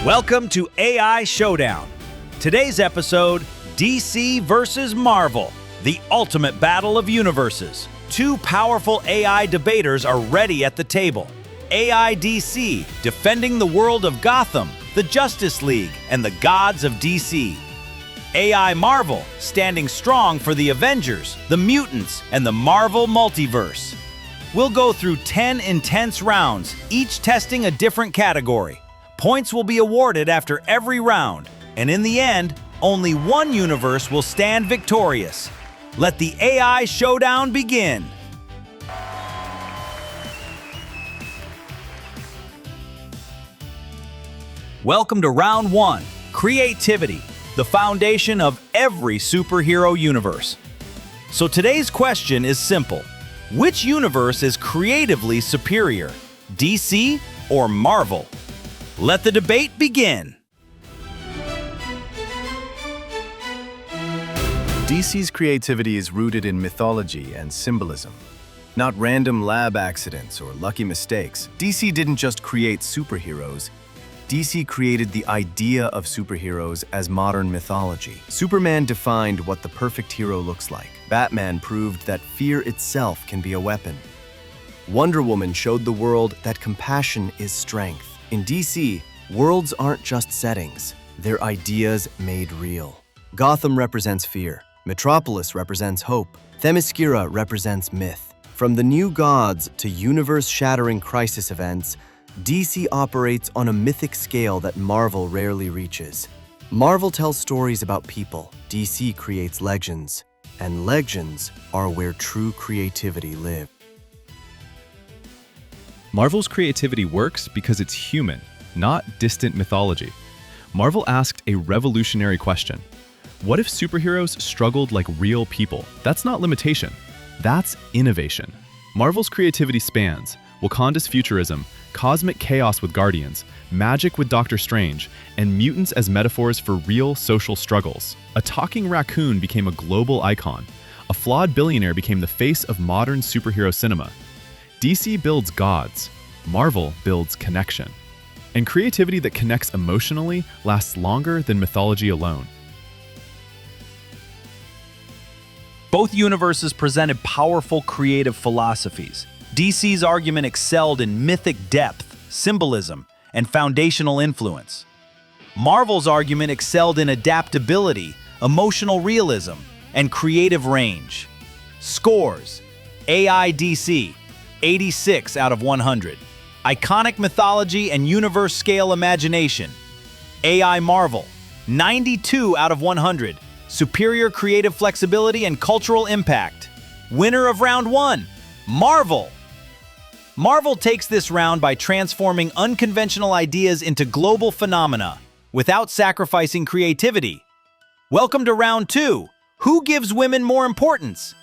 Welcome to AI Showdown. Today's episode, DC versus Marvel, the ultimate battle of universes. Two powerful AI debaters are ready at the table. AI DC, defending the world of Gotham, the Justice League, and the gods of DC. AI Marvel, standing strong for the Avengers, the mutants, and the Marvel multiverse. We'll go through 10 intense rounds, each testing a different category. Points will be awarded after every round, and in the end, only one universe will stand victorious. Let the AI Showdown begin. Welcome to Round 1, Creativity, the foundation of every superhero universe. So today's question is simple. Which universe is creatively superior, DC or Marvel? Let the debate begin. DC's creativity is rooted in mythology and symbolism, not random lab accidents or lucky mistakes. DC didn't just create superheroes. DC created the idea of superheroes as modern mythology. Superman defined what the perfect hero looks like. Batman proved that fear itself can be a weapon. Wonder Woman showed the world that compassion is strength. In DC, worlds aren't just settings, they're ideas made real. Gotham represents fear. Metropolis represents hope. Themyscira represents myth. From the new gods to universe-shattering crisis events, DC operates on a mythic scale that Marvel rarely reaches. Marvel tells stories about people, DC creates legends, and legends are where true creativity lives. Marvel's creativity works because it's human, not distant mythology. Marvel asked a revolutionary question. What if superheroes struggled like real people? That's not limitation, that's innovation. Marvel's creativity spans Wakanda's futurism, cosmic chaos with Guardians, magic with Doctor Strange, and mutants as metaphors for real social struggles. A talking raccoon became a global icon. A flawed billionaire became the face of modern superhero cinema. DC builds gods, Marvel builds connection. And creativity that connects emotionally lasts longer than mythology alone. Both universes presented powerful creative philosophies. DC's argument excelled in mythic depth, symbolism, and foundational influence. Marvel's argument excelled in adaptability, emotional realism, and creative range. Scores: AI DC, 86 out of 100. Iconic mythology and universe-scale imagination. AI Marvel, 92 out of 100. Superior creative flexibility and cultural impact. Winner of Round 1, Marvel. Marvel takes this round by transforming unconventional ideas into global phenomena without sacrificing creativity. Welcome to Round 2, Who gives women more importance?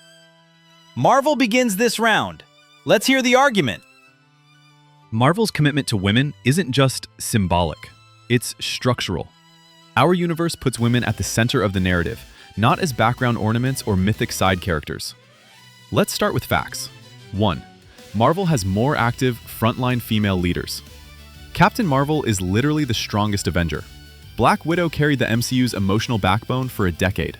Marvel begins this round. Let's hear the argument. Marvel's commitment to women isn't just symbolic, it's structural. Our universe puts women at the center of the narrative, not as background ornaments or mythic side characters. Let's start with facts. 1. Marvel has more active, frontline female leaders. Captain Marvel is literally the strongest Avenger. Black Widow carried the MCU's emotional backbone for a decade.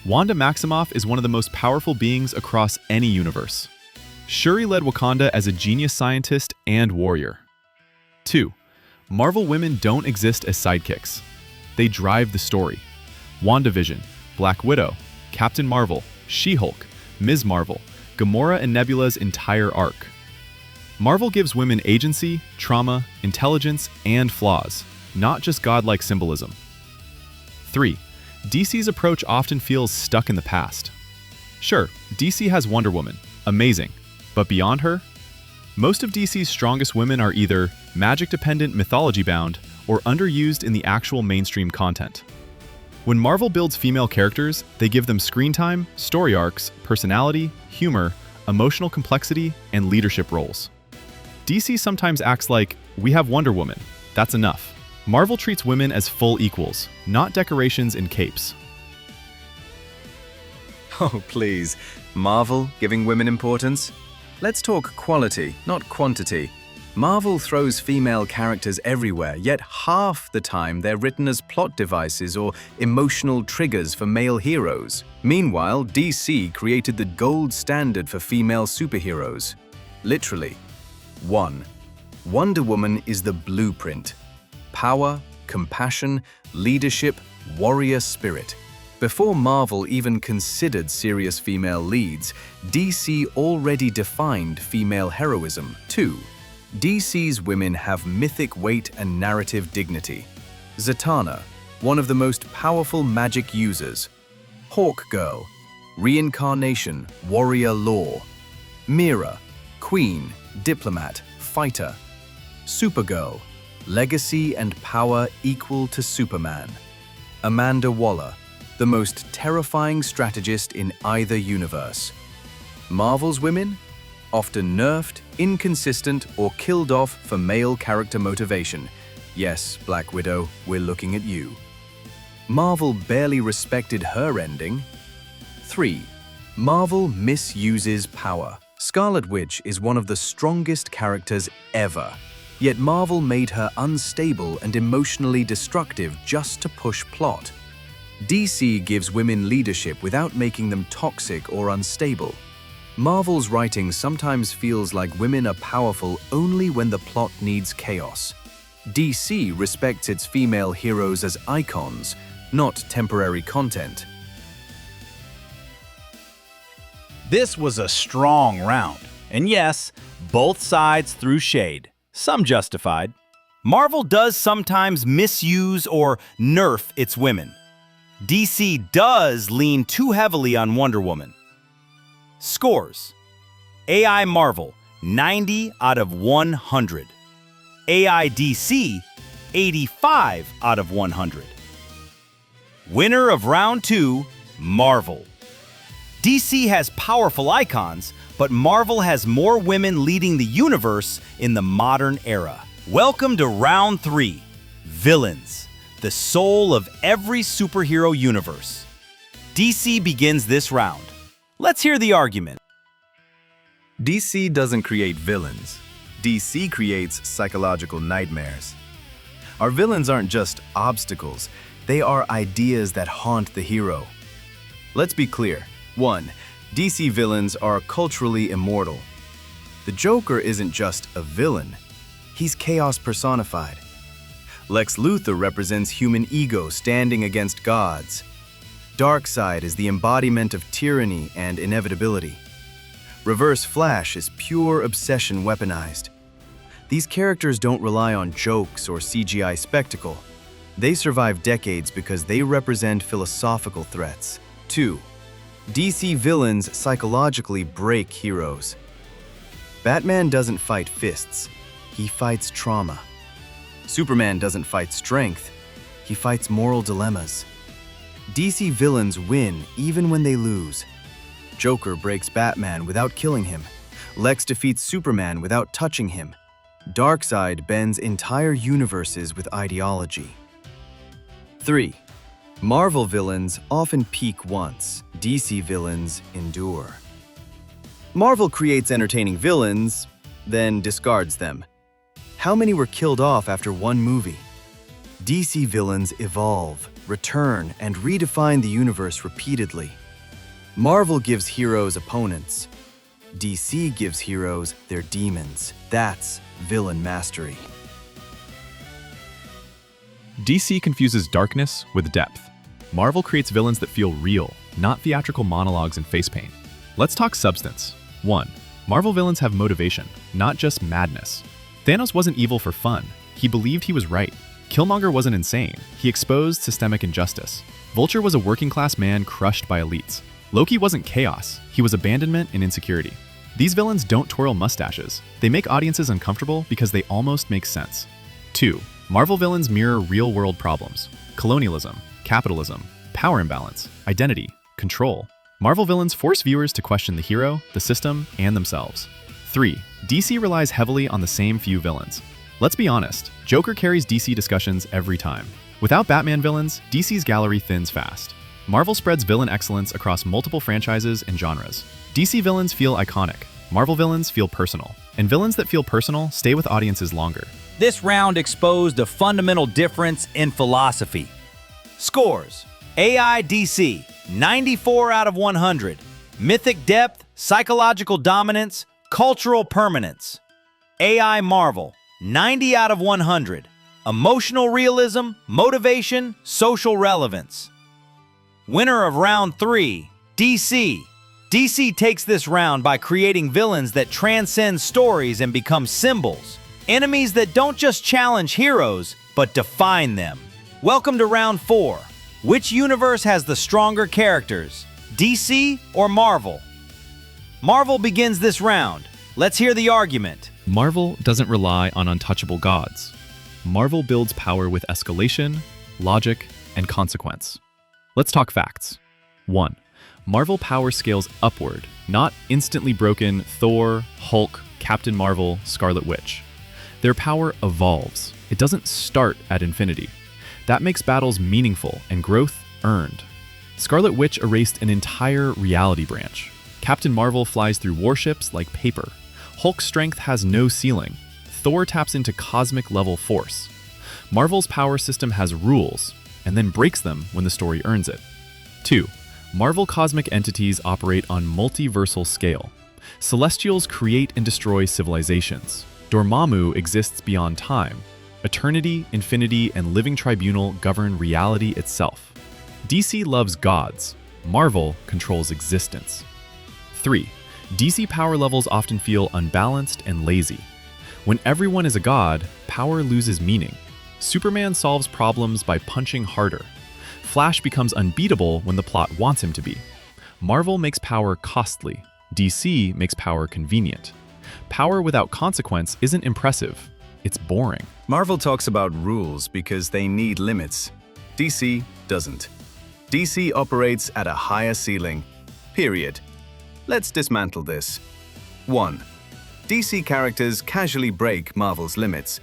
Wanda Maximoff is one of the most powerful beings across any universe. Shuri led Wakanda as a genius scientist and warrior. 2. Marvel women don't exist as sidekicks. They drive the story. WandaVision, Black Widow, Captain Marvel, She-Hulk, Ms. Marvel, Gamora and Nebula's entire arc. Marvel gives women agency, trauma, intelligence, and flaws, not just godlike symbolism. 3. DC's approach often feels stuck in the past. Sure, DC has Wonder Woman, amazing, but beyond her? Most of DC's strongest women are either magic-dependent mythology-bound or underused in the actual mainstream content. When Marvel builds female characters, they give them screen time, story arcs, personality, humor, emotional complexity, and leadership roles. DC sometimes acts like, we have Wonder Woman, that's enough. Marvel treats women as full equals, not decorations in capes. Oh, please. Marvel giving women importance? Let's talk quality, not quantity. Marvel throws female characters everywhere, yet half the time they're written as plot devices or emotional triggers for male heroes. Meanwhile, DC created the gold standard for female superheroes. Literally. 1. Wonder Woman is the blueprint. Power, compassion, leadership, warrior spirit. Before Marvel even considered serious female leads, DC already defined female heroism. 2. DC's women have mythic weight and narrative dignity. Zatanna, one of the most powerful magic users. Hawkgirl, reincarnation, warrior lore. Mira, queen, diplomat, fighter. Supergirl, legacy and power equal to Superman. Amanda Waller, the most terrifying strategist in either universe. Marvel's women? Often nerfed, inconsistent, or killed off for male character motivation. Yes, Black Widow, we're looking at you. Marvel barely respected her ending. 3. Marvel misuses power. Scarlet Witch is one of the strongest characters ever. Yet Marvel made her unstable and emotionally destructive just to push plot. DC gives women leadership without making them toxic or unstable. Marvel's writing sometimes feels like women are powerful only when the plot needs chaos. DC respects its female heroes as icons, not temporary content. This was a strong round. And yes, both sides threw shade, some justified. Marvel does sometimes misuse or nerf its women. DC does lean too heavily on Wonder Woman. Scores: AI Marvel, 90 out of 100. AI DC, 85 out of 100. Winner of round 2, Marvel. DC has powerful icons, but Marvel has more women leading the universe in the modern era. Welcome to round 3, Villains, the soul of every superhero universe. DC begins this round. Let's hear the argument. DC doesn't create villains. DC creates psychological nightmares. Our villains aren't just obstacles, they are ideas that haunt the hero. Let's be clear. 1. DC villains are culturally immortal. The Joker isn't just a villain, he's chaos personified. Lex Luthor represents human ego standing against gods. Darkseid is the embodiment of tyranny and inevitability. Reverse Flash is pure obsession weaponized. These characters don't rely on jokes or CGI spectacle. They survive decades because they represent philosophical threats. 2. DC villains psychologically break heroes. Batman doesn't fight fists, he fights trauma. Superman doesn't fight strength, he fights moral dilemmas. DC villains win even when they lose. Joker breaks Batman without killing him. Lex defeats Superman without touching him. Darkseid bends entire universes with ideology. 3. Marvel villains often peak once, DC villains endure. Marvel creates entertaining villains, then discards them. How many were killed off after one movie? DC villains evolve, return, and redefine the universe repeatedly. Marvel gives heroes opponents. DC gives heroes their demons. That's villain mastery. DC confuses darkness with depth. Marvel creates villains that feel real, not theatrical monologues and face paint. Let's talk substance. 1. Marvel villains have motivation, not just madness. Thanos wasn't evil for fun. He believed he was right. Killmonger wasn't insane. He exposed systemic injustice. Vulture was a working-class man crushed by elites. Loki wasn't chaos. He was abandonment and insecurity. These villains don't twirl mustaches. They make audiences uncomfortable because they almost make sense. 2. Marvel villains mirror real-world problems. Colonialism, capitalism, power imbalance, identity, control. Marvel villains force viewers to question the hero, the system, and themselves. 3. DC relies heavily on the same few villains. Let's be honest, Joker carries DC discussions every time. Without Batman villains, DC's gallery thins fast. Marvel spreads villain excellence across multiple franchises and genres. DC villains feel iconic. Marvel villains feel personal. And villains that feel personal stay with audiences longer. This round exposed a fundamental difference in philosophy. Scores: AI DC, 94 out of 100. Mythic depth, psychological dominance, cultural permanence. AI Marvel, 90 out of 100. Emotional realism, motivation, social relevance. Winner of round 3, DC. DC takes this round by creating villains that transcend stories and become symbols. Enemies that don't just challenge heroes, but define them. Welcome to round 4. Which universe has the stronger characters, DC or Marvel? Marvel begins this round. Let's hear the argument. Marvel doesn't rely on untouchable gods. Marvel builds power with escalation, logic, and consequence. Let's talk facts. 1. Marvel power scales upward, not instantly broken Thor, Hulk, Captain Marvel, Scarlet Witch. Their power evolves. It doesn't start at infinity. That makes battles meaningful and growth earned. Scarlet Witch erased an entire reality branch. Captain Marvel flies through warships like paper. Hulk's strength has no ceiling. Thor taps into cosmic-level force. Marvel's power system has rules, and then breaks them when the story earns it. 2. Marvel cosmic entities operate on multiversal scale. Celestials create and destroy civilizations. Dormammu exists beyond time. Eternity, infinity, and living tribunal govern reality itself. DC loves gods. Marvel controls existence. 3. DC power levels often feel unbalanced and lazy. When everyone is a god, power loses meaning. Superman solves problems by punching harder. Flash becomes unbeatable when the plot wants him to be. Marvel makes power costly. DC makes power convenient. Power without consequence isn't impressive. It's boring. Marvel talks about rules because they need limits. DC doesn't. DC operates at a higher ceiling. Period. Let's dismantle this. 1. DC characters casually break Marvel's limits.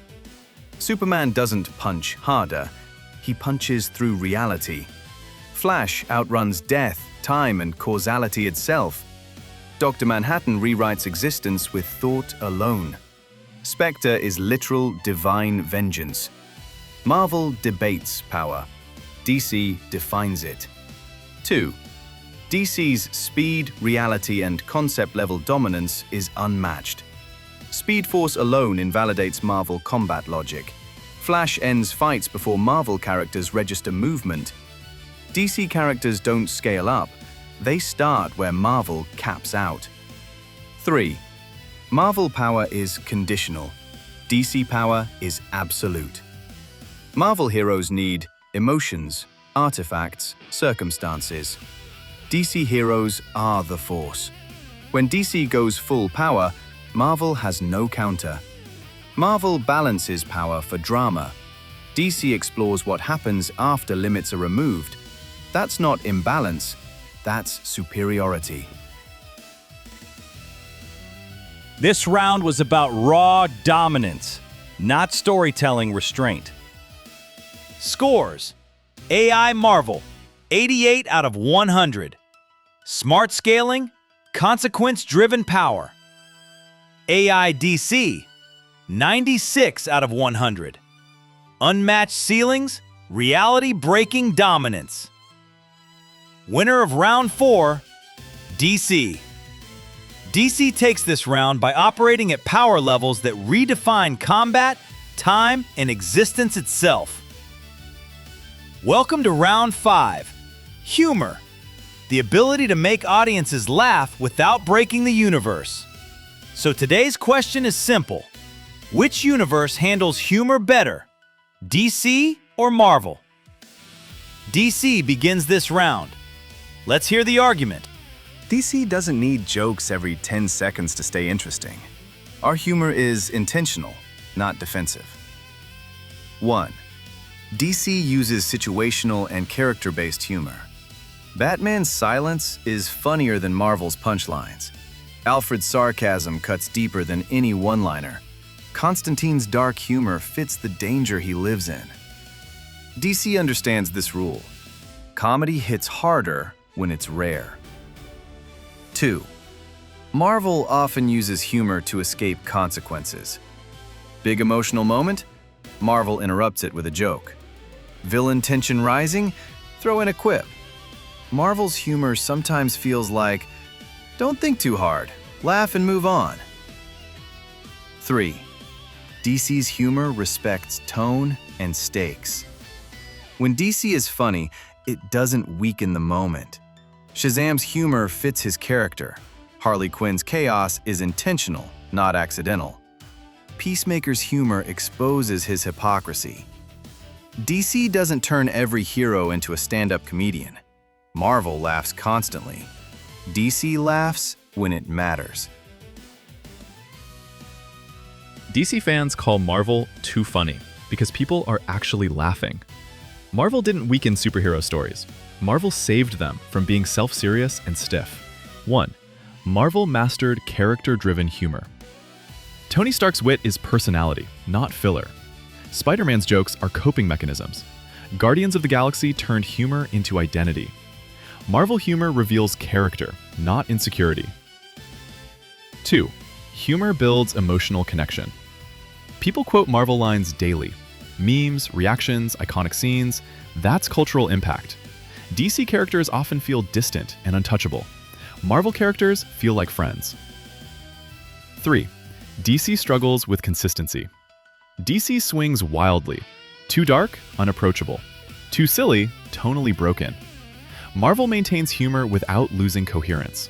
Superman doesn't punch harder. He punches through reality. Flash outruns death, time, and causality itself. Dr. Manhattan rewrites existence with thought alone. Spectre is literal divine vengeance. Marvel debates power. DC defines it. 2. DC's speed, reality, and concept-level dominance is unmatched. Speed Force alone invalidates Marvel combat logic. Flash ends fights before Marvel characters register movement. DC characters don't scale up. They start where Marvel caps out. 3. Marvel power is conditional. DC power is absolute. Marvel heroes need emotions, artifacts, circumstances. DC heroes are the Force. When DC goes full power, Marvel has no counter. Marvel balances power for drama. DC explores what happens after limits are removed. That's not imbalance, that's superiority. This round was about raw dominance, not storytelling restraint. Scores: AI Marvel, 88 out of 100. Smart scaling, consequence-driven power. AI DC, 96 out of 100. Unmatched ceilings, reality-breaking dominance. Winner of round 4, DC. DC takes this round by operating at power levels that redefine combat, time, and existence itself. Welcome to round 5, humor. The ability to make audiences laugh without breaking the universe. So today's question is simple. Which universe handles humor better, DC or Marvel? DC begins this round. Let's hear the argument. DC doesn't need jokes every 10 seconds to stay interesting. Our humor is intentional, not defensive. 1. DC uses situational and character-based humor. Batman's silence is funnier than Marvel's punchlines. Alfred's sarcasm cuts deeper than any one-liner. Constantine's dark humor fits the danger he lives in. DC understands this rule. Comedy hits harder when it's rare. 2. Marvel often uses humor to escape consequences. Big emotional moment? Marvel interrupts it with a joke. Villain tension rising? Throw in a quip. Marvel's humor sometimes feels like, don't think too hard, laugh and move on. 3. DC's humor respects tone and stakes. When DC is funny, it doesn't weaken the moment. Shazam's humor fits his character. Harley Quinn's chaos is intentional, not accidental. Peacemaker's humor exposes his hypocrisy. DC doesn't turn every hero into a stand-up comedian. Marvel laughs constantly. DC laughs when it matters. DC fans call Marvel too funny because people are actually laughing. Marvel didn't weaken superhero stories. Marvel saved them from being self-serious and stiff. 1. Marvel mastered character-driven humor. Tony Stark's wit is personality, not filler. Spider-Man's jokes are coping mechanisms. Guardians of the Galaxy turned humor into identity. Marvel humor reveals character, not insecurity. 2. Humor builds emotional connection. People quote Marvel lines daily. Memes, reactions, iconic scenes, that's cultural impact. DC characters often feel distant and untouchable. Marvel characters feel like friends. 3. DC struggles with consistency. DC swings wildly. Too dark, unapproachable. Too silly, tonally broken. Marvel maintains humor without losing coherence.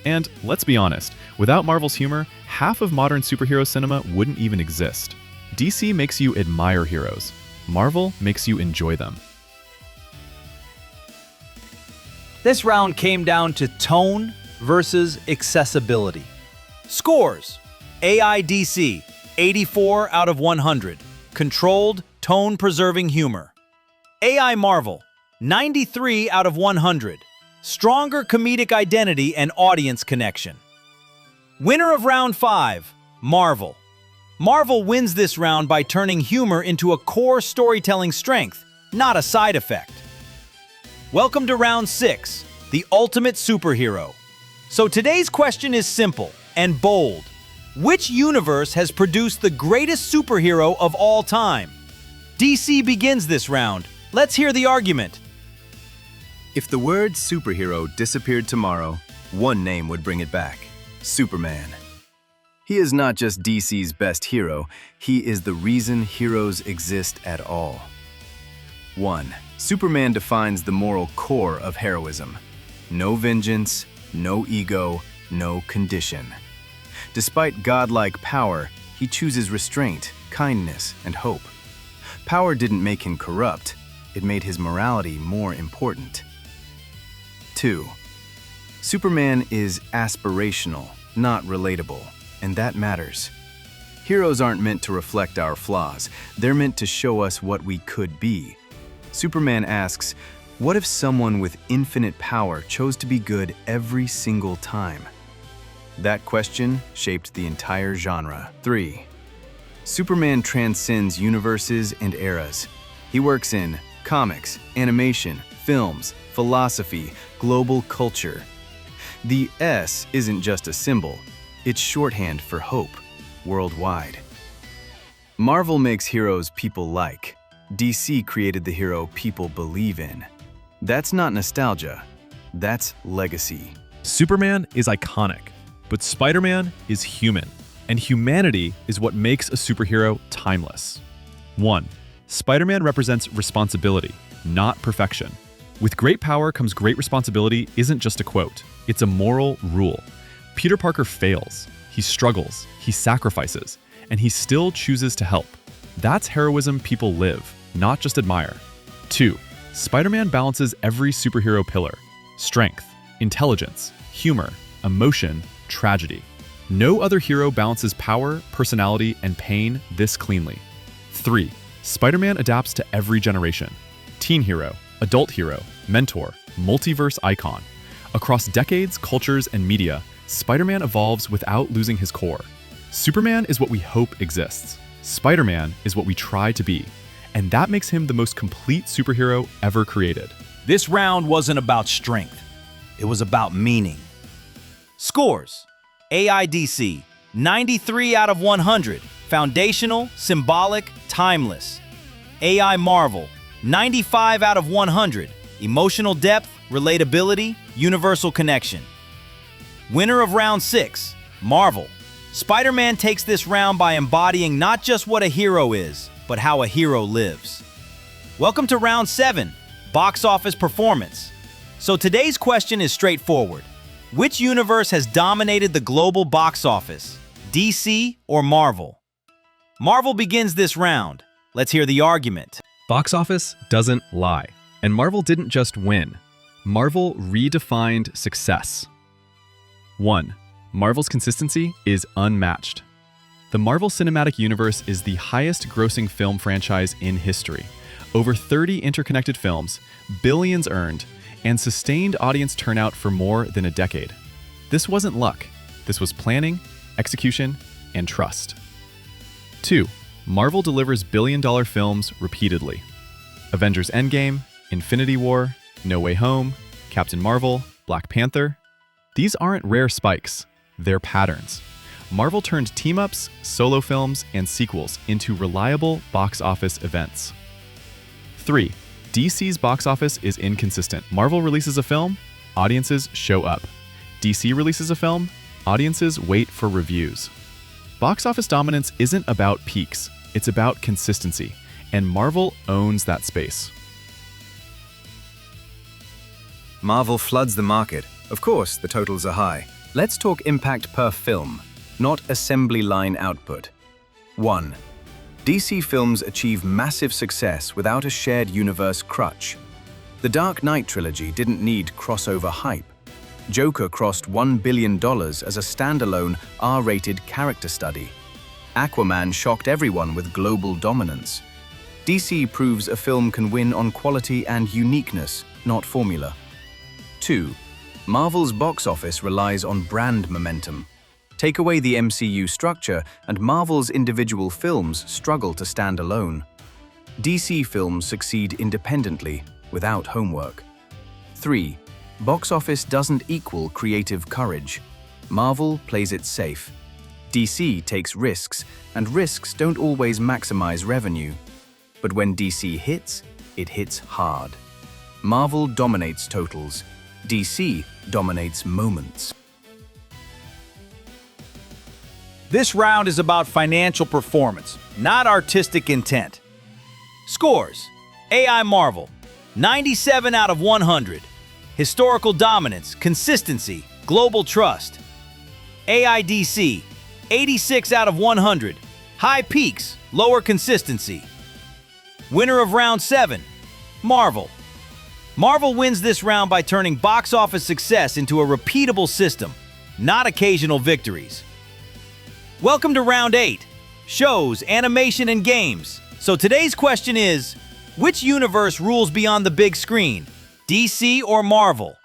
And let's be honest, without Marvel's humor, half of modern superhero cinema wouldn't even exist. DC makes you admire heroes. Marvel makes you enjoy them. This round came down to tone versus accessibility. Scores: AI DC, 84 out of 100. Controlled, tone-preserving humor. AI Marvel, 93 out of 100. Stronger comedic identity and audience connection. Winner of round 5, Marvel. Marvel wins this round by turning humor into a core storytelling strength, not a side effect. Welcome to round 6, the ultimate superhero. So today's question is simple and bold. Which universe has produced the greatest superhero of all time? DC begins this round. Let's hear the argument. If the word superhero disappeared tomorrow, one name would bring it back: Superman. He is not just DC's best hero, he is the reason heroes exist at all. 1. Superman defines the moral core of heroism. No vengeance, no ego, no condition. Despite godlike power, he chooses restraint, kindness, and hope. Power didn't make him corrupt, it made his morality more important. 2. Superman is aspirational, not relatable, and that matters. Heroes aren't meant to reflect our flaws, they're meant to show us what we could be. Superman asks, what if someone with infinite power chose to be good every single time? That question shaped the entire genre. 3. Superman transcends universes and eras. He works in comics, animation, films, philosophy, global culture. The S isn't just a symbol, it's shorthand for hope, worldwide. Marvel makes heroes people like. DC created the hero people believe in. That's not nostalgia, that's legacy. Superman is iconic, but Spider-Man is human, and humanity is what makes a superhero timeless. 1. Spider-Man represents responsibility, not perfection. With great power comes great responsibility isn't just a quote, it's a moral rule. Peter Parker fails, he struggles, he sacrifices, and he still chooses to help. That's heroism people live, not just admire. 2. Spider-Man balances every superhero pillar: strength, intelligence, humor, emotion, tragedy. No other hero balances power, personality, and pain this cleanly. 3. Spider-Man adapts to every generation. Teen hero, adult hero, mentor, multiverse icon. Across decades, cultures, and media, Spider-Man evolves without losing his core. Superman is what we hope exists. Spider-Man is what we try to be. And that makes him the most complete superhero ever created. This round wasn't about strength. It was about meaning. Scores: AI DC, 93 out of 100. Foundational, symbolic, timeless. AI Marvel, 95 out of 100. Emotional depth, relatability, universal connection. Winner of round 6, Marvel. Spider-Man takes this round by embodying not just what a hero is, but how a hero lives. Welcome to round 7, box office performance. So today's question is straightforward. Which universe has dominated the global box office, DC or Marvel? Marvel begins this round. Let's hear the argument. Box office doesn't lie. And Marvel didn't just win. Marvel redefined success. 1. Marvel's consistency is unmatched. The Marvel Cinematic Universe is the highest-grossing film franchise in history. Over 30 interconnected films, billions earned, and sustained audience turnout for more than a decade. This wasn't luck. This was planning, execution, and trust. 2. Marvel delivers billion-dollar films repeatedly. Avengers Endgame, Infinity War, No Way Home, Captain Marvel, Black Panther. These aren't rare spikes. They're patterns. Marvel turned team-ups, solo films, and sequels into reliable box office events. 3. DC's box office is inconsistent. Marvel releases a film, audiences show up. DC releases a film, audiences wait for reviews. Box office dominance isn't about peaks, it's about consistency, and Marvel owns that space. Marvel floods the market. Of course, the totals are high. Let's talk impact per film, not assembly line output. 1. DC films achieve massive success without a shared universe crutch. The Dark Knight trilogy didn't need crossover hype. Joker crossed $1 billion as a standalone R-rated character study. Aquaman shocked everyone with global dominance. DC proves a film can win on quality and uniqueness, not formula. 2. Marvel's box office relies on brand momentum. Take away the MCU structure, and Marvel's individual films struggle to stand alone. DC films succeed independently, without homework. 3. Box office doesn't equal creative courage. Marvel plays it safe. DC takes risks, and risks don't always maximize revenue. But when DC hits, it hits hard. Marvel dominates totals. DC dominates moments. This round is about financial performance, not artistic intent. Scores: AI Marvel, 97 out of 100. Historical dominance, consistency, global trust. AI DC, 86 out of 100. High peaks, lower consistency. Winner of round 7, Marvel. Marvel wins this round by turning box office success into a repeatable system, not occasional victories. Welcome to round 8, shows, animation, and games. So today's question is, which universe rules beyond the big screen, DC or Marvel?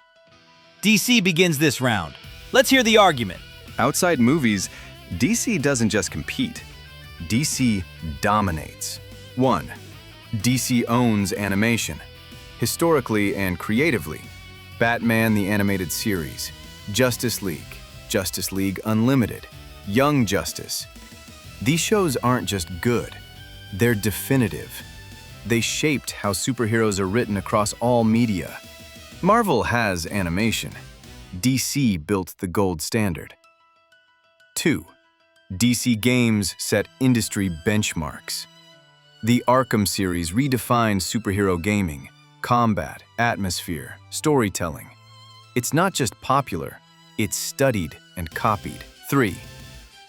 DC begins this round. Let's hear the argument. Outside movies, DC doesn't just compete. DC dominates. 1. DC owns animation. Historically and creatively. Batman the Animated Series, Justice League Unlimited, Young Justice. These shows aren't just good, they're definitive. They shaped how superheroes are written across all media. Marvel has animation. DC built the gold standard. 2. DC games set industry benchmarks. The Arkham series redefined superhero gaming, combat, atmosphere, storytelling. It's not just popular, it's studied and copied. 3.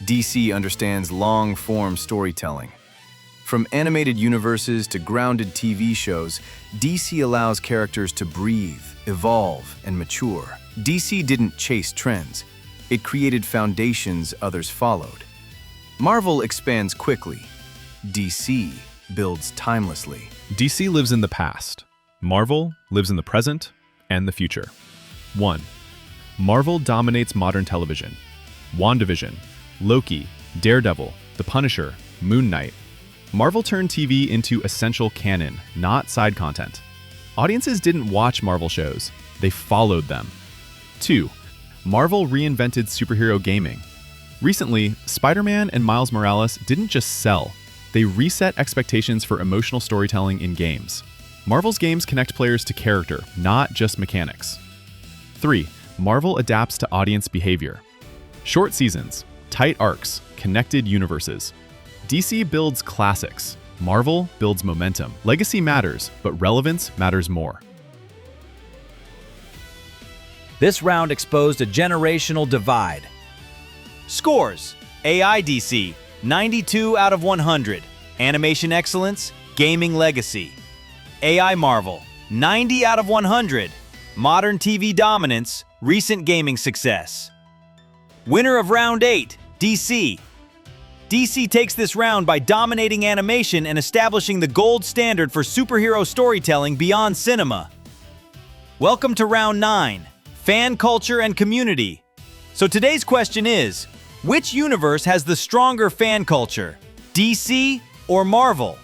DC understands long-form storytelling. From animated universes to grounded TV shows, DC allows characters to breathe, evolve, and mature. DC didn't chase trends. It created foundations others followed. Marvel expands quickly. DC builds timelessly. DC lives in the past. Marvel lives in the present and the future. 1. Marvel dominates modern television. WandaVision, Loki, Daredevil, The Punisher, Moon Knight. Marvel turned TV into essential canon, not side content. Audiences didn't watch Marvel shows, they followed them. 2. Marvel reinvented superhero gaming. Recently, Spider-Man and Miles Morales didn't just sell, they reset expectations for emotional storytelling in games. Marvel's games connect players to character, not just mechanics. 3. Marvel adapts to audience behavior. Short seasons, tight arcs, connected universes. DC builds classics. Marvel builds momentum. Legacy matters, but relevance matters more. This round exposed a generational divide. Scores: AI DC, 92 out of 100. Animation excellence, gaming legacy. AI Marvel, 90 out of 100. Modern TV dominance, recent gaming success. Winner of round 8, DC. DC takes this round by dominating animation and establishing the gold standard for superhero storytelling beyond cinema. Welcome to round 9, fan culture and community. So today's question is, which universe has the stronger fan culture, DC or Marvel?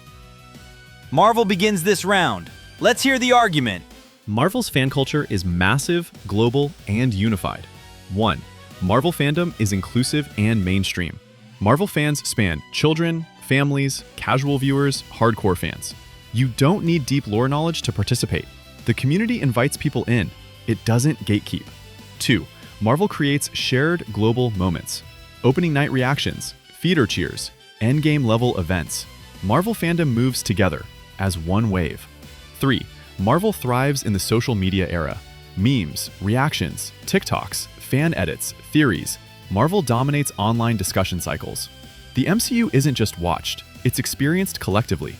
Marvel begins this round. Let's hear the argument. Marvel's fan culture is massive, global, and unified. 1. Marvel fandom is inclusive and mainstream. Marvel fans span children, families, casual viewers, hardcore fans. You don't need deep lore knowledge to participate. The community invites people in. It doesn't gatekeep. 2. Marvel creates shared global moments. Opening night reactions, theater cheers, endgame level events. Marvel fandom moves together as one wave. 3. Marvel thrives in the social media era. Memes, reactions, TikToks, fan edits, theories. Marvel dominates online discussion cycles. The MCU isn't just watched, it's experienced collectively.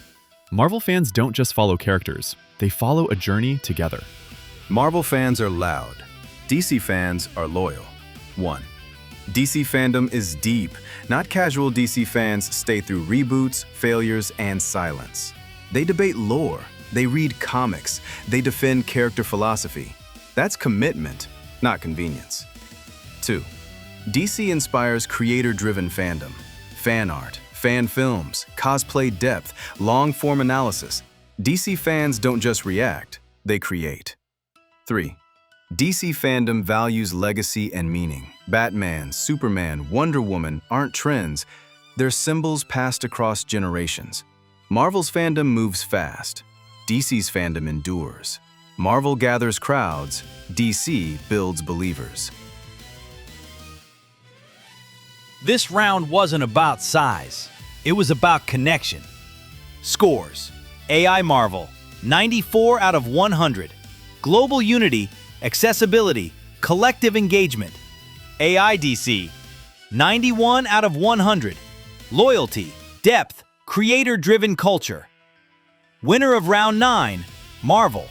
Marvel fans don't just follow characters, they follow a journey together. Marvel fans are loud. DC fans are loyal. 1. DC fandom is deep. Not casual DC fans stay through reboots, failures, and silence. They debate lore. They read comics. They defend character philosophy. That's commitment, not convenience. 2. DC inspires creator-driven fandom. Fan art, fan films, cosplay depth, long-form analysis. DC fans don't just react, they create. 3. DC fandom values legacy and meaning. Batman, Superman, Wonder Woman aren't trends. They're symbols passed across generations. Marvel's fandom moves fast. DC's fandom endures. Marvel gathers crowds. DC builds believers. This round wasn't about size. It was about connection. Scores: AI Marvel, 94 out of 100. Global unity, accessibility, collective engagement. AI DC, 91 out of 100. Loyalty, depth, creator-driven culture. Winner of round 9, Marvel.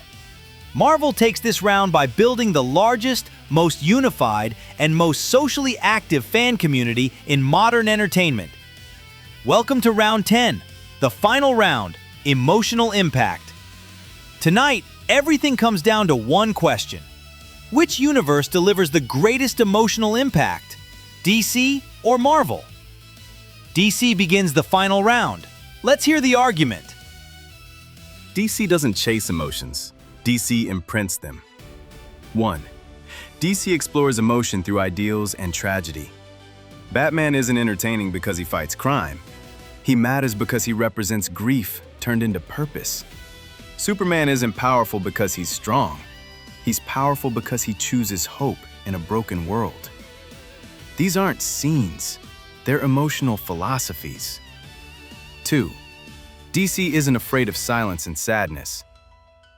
Marvel takes this round by building the largest, most unified, and most socially active fan community in modern entertainment. Welcome to round 10, the final round, emotional impact. Tonight, everything comes down to one question. Which universe delivers the greatest emotional impact? DC or Marvel? DC begins the final round. Let's hear the argument. DC doesn't chase emotions. DC imprints them. 1. DC explores emotion through ideals and tragedy. Batman isn't entertaining because he fights crime. He matters because he represents grief turned into purpose. Superman isn't powerful because he's strong. He's powerful because he chooses hope in a broken world. These aren't scenes. They're emotional philosophies. 2. DC isn't afraid of silence and sadness.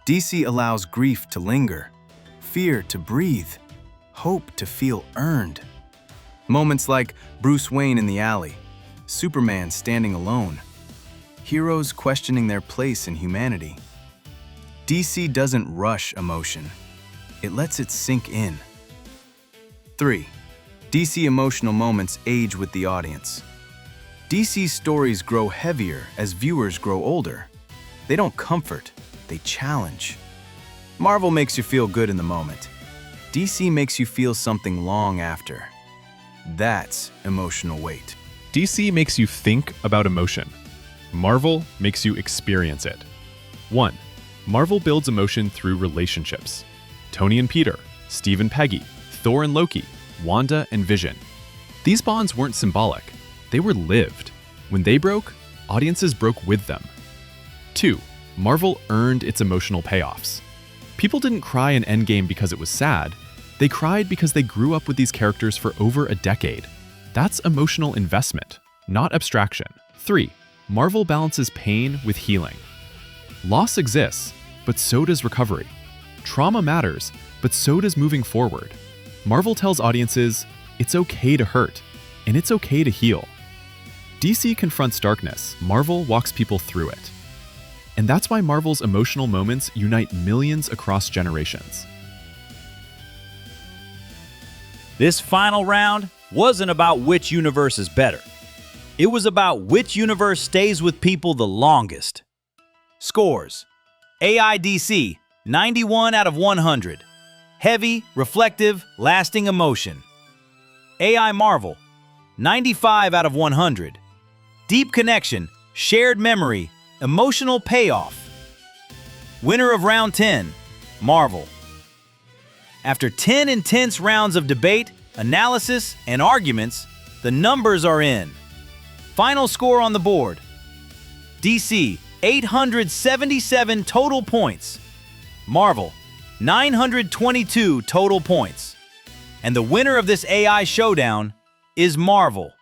DC allows grief to linger, fear to breathe, hope to feel earned. Moments like Bruce Wayne in the alley, Superman standing alone, heroes questioning their place in humanity. DC doesn't rush emotion. It lets it sink in. 3. DC emotional moments age with the audience. DC's stories grow heavier as viewers grow older. They don't comfort, they challenge. Marvel makes you feel good in the moment. DC makes you feel something long after. That's emotional weight. DC makes you think about emotion. Marvel makes you experience it. 1. Marvel builds emotion through relationships. Tony and Peter, Steve and Peggy, Thor and Loki, Wanda and Vision. These bonds weren't symbolic, they were lived. When they broke, audiences broke with them. 2. Marvel earned its emotional payoffs. People didn't cry in Endgame because it was sad, they cried because they grew up with these characters for over a decade. That's emotional investment, not abstraction. 3. Marvel balances pain with healing. Loss exists, but so does recovery. Trauma matters, but so does moving forward. Marvel tells audiences, it's okay to hurt, and it's okay to heal. DC confronts darkness, Marvel walks people through it. And that's why Marvel's emotional moments unite millions across generations. This final round wasn't about which universe is better. It was about which universe stays with people the longest. Scores: AI DC, 91 out of 100. Heavy, reflective, lasting emotion. AI Marvel, 95 out of 100. Deep connection, shared memory, emotional payoff. Winner of round 10, Marvel. After 10 intense rounds of debate, analysis, and arguments, the numbers are in. Final score on the board: DC, 877 total points. Marvel, 922 total points. And the winner of this AI Showdown is Marvel.